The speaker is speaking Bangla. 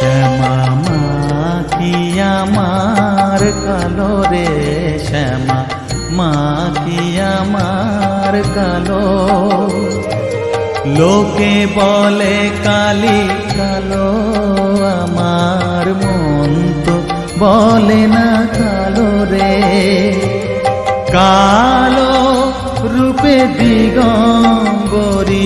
শ্যামা মা কি আমার কালো রে, শ্যামা মা কি আমার কালো। লোকে বলে কালি কালো, আমার মন তো বলে না কালো রে। কালো রূপে দিগম্বরী